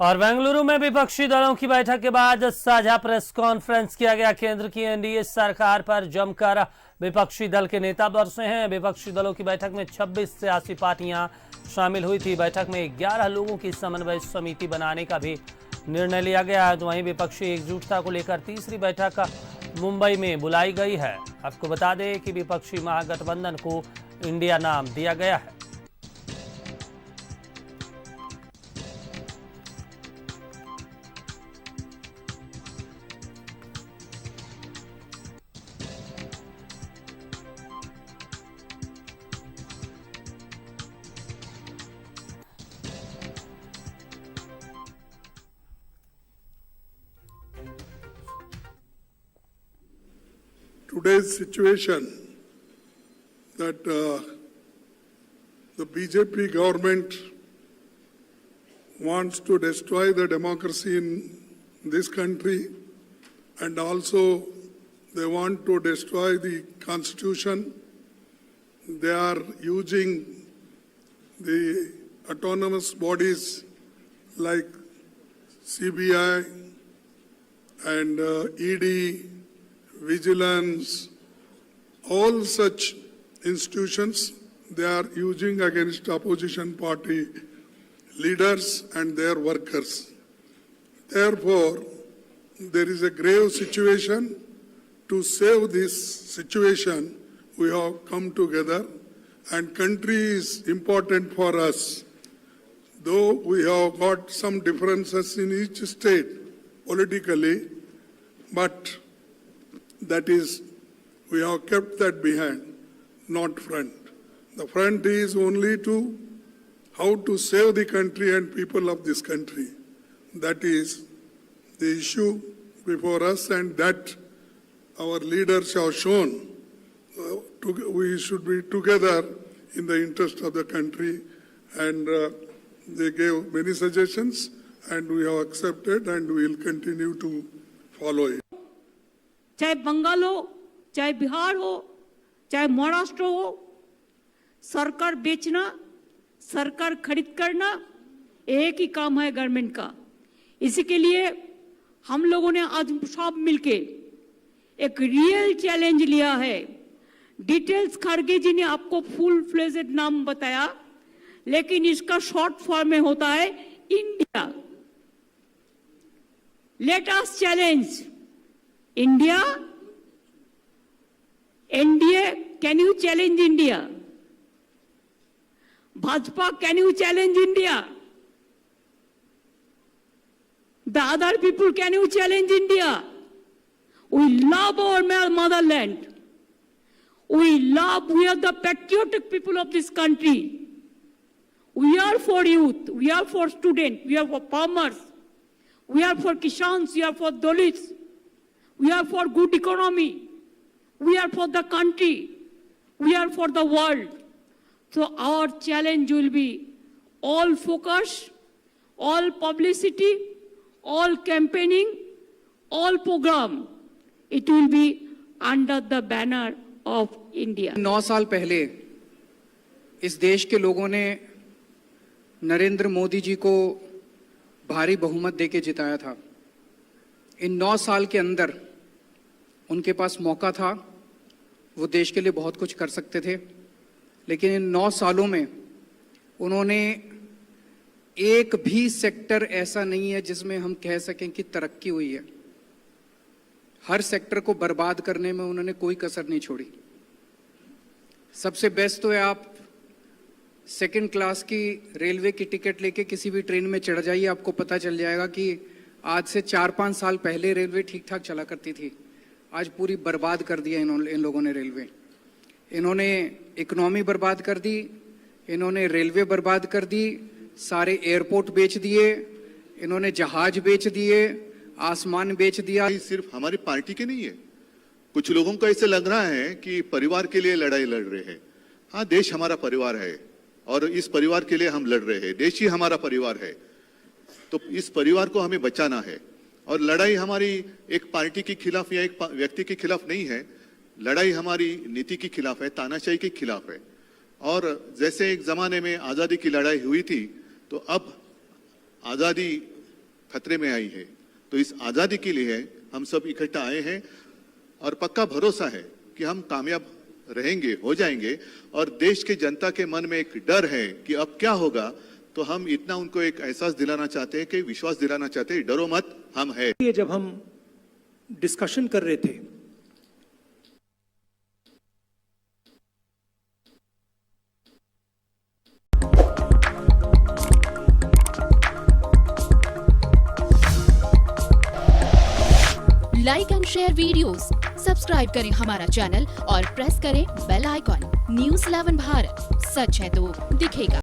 और बेंगलुरु में विपक्षी दलों की बैठक के बाद साझा प्रेस कॉन्फ्रेंस किया गया। केंद्र की एनडीए सरकार पर जमकर विपक्षी दल के नेता बरसे हैं। विपक्षी दलों की बैठक में 26 सियासी पार्टियां शामिल हुई थी। बैठक में 11 लोगों की समन्वय समिति बनाने का भी निर्णय लिया गया। वहीं विपक्षी एकजुटता को लेकर तीसरी बैठक मुंबई में बुलाई गई है। आपको बता दें कि विपक्षी महागठबंधन को इंडिया नाम दिया गया है। Today's situation that the BJP government wants to destroy the democracy in this country, and also they want to destroy the constitution. They are using the autonomous bodies like CBI and ED, vigilance, all such institutions they are using against opposition party leaders and their workers. Therefore, there is a grave situation. To save this situation, we have come together, and country is important for us. Though we have got some differences in each state politically, but that is, we have kept that behind, not front. The front is only to how to save the country and people of this country. That is the issue before us, and that our leaders have shown. We should be together in the interest of the country, and they gave many suggestions, and we have accepted, and we will continue to follow it. चाहे बंगाल हो, चाहे बिहार हो, चाहे महाराष्ट्र हो, सरकार बेचना, सरकार खरीद करना एक ही काम है गवर्नमेंट का। इसी के लिए हम लोगों ने आज सब मिलके एक रियल चैलेंज लिया है। डिटेल्स खड़गे जी ने आपको फुल फ्लेजेड नाम बताया, लेकिन इसका शॉर्ट फॉर्म में होता है India. Let us challenge India, NDA, can you challenge India? Bhajpa, can you challenge India? The other people, can you challenge India? We love our motherland. We are the patriotic people of this country. We are for youth, we are for students, we are for farmers, we are for Kishans, we are for Dalits. We are for good economy. We are for the country. We are for the world. So our challenge will be all focus, all publicity, all campaigning, all program. It will be under the banner of India. 9 साल पहले इस देश के लोगों ने नरेंद्र मोदी जी को भारी बहुमत देके जिताया था। इन 9 साल के अंदर उनके पास मौका था, वो देश के लिए बहुत कुछ कर सकते थे, लेकिन इन 9 सालों में उन्होंने एक भी सेक्टर ऐसा नहीं है जिसमें हम कह सकें कि तरक्की हुई है। हर सेक्टर को बर्बाद करने में उन्होंने कोई कसर नहीं छोड़ी। सबसे बेस्ट तो है आप सेकंड क्लास की रेलवे की टिकट लेके किसी भी ट्रेन में चढ़ जाइए, आपको पता चल जाएगा कि आज से 4-5 साल पहले रेलवे ठीक ठाक चला करती थी। आज पूरी बर्बाद कर दिया इन लोगों ने रेलवे। इन्होंने इकोनॉमी बर्बाद कर दी, इन्होंने रेलवे बर्बाद कर दी, सारे एयरपोर्ट बेच दिए, इन्होंने जहाज बेच दिए, आसमान बेच दिया। सिर्फ हमारी पार्टी के नहीं है, कुछ लोगों को ऐसे लग रहा है कि परिवार के लिए लड़ाई लड़ रहे हैं। हाँ, देश हमारा परिवार है और इस परिवार के लिए हम लड़ रहे हैं। देश ही हमारा परिवार है, तो इस परिवार को हमें बचाना है। और लड़ाई हमारी एक पार्टी के खिलाफ या एक व्यक्ति के खिलाफ नहीं है, लड़ाई हमारी नीति के खिलाफ है, तानाशाही के खिलाफ है। और जैसे एक जमाने में आज़ादी की लड़ाई हुई थी, तो अब आज़ादी खतरे में आई है। तो इस आजादी के लिए हम सब इकट्ठा आए हैं और पक्का भरोसा है कि हम कामयाब रहेंगे, हो जाएंगे। और देश के जनता के मन में एक डर है कि अब क्या होगा, तो हम इतना उनको एक एहसास दिलाना चाहते हैं, कि विश्वास दिलाना चाहते हैं, डरो मत, हम है। ये जब हम डिस्कशन कर रहे थे like and share videos, subscribe करें हमारा चैनल और प्रेस करें बेल आइकॉन। न्यूज़ 11 भारत, सच है तो दिखेगा।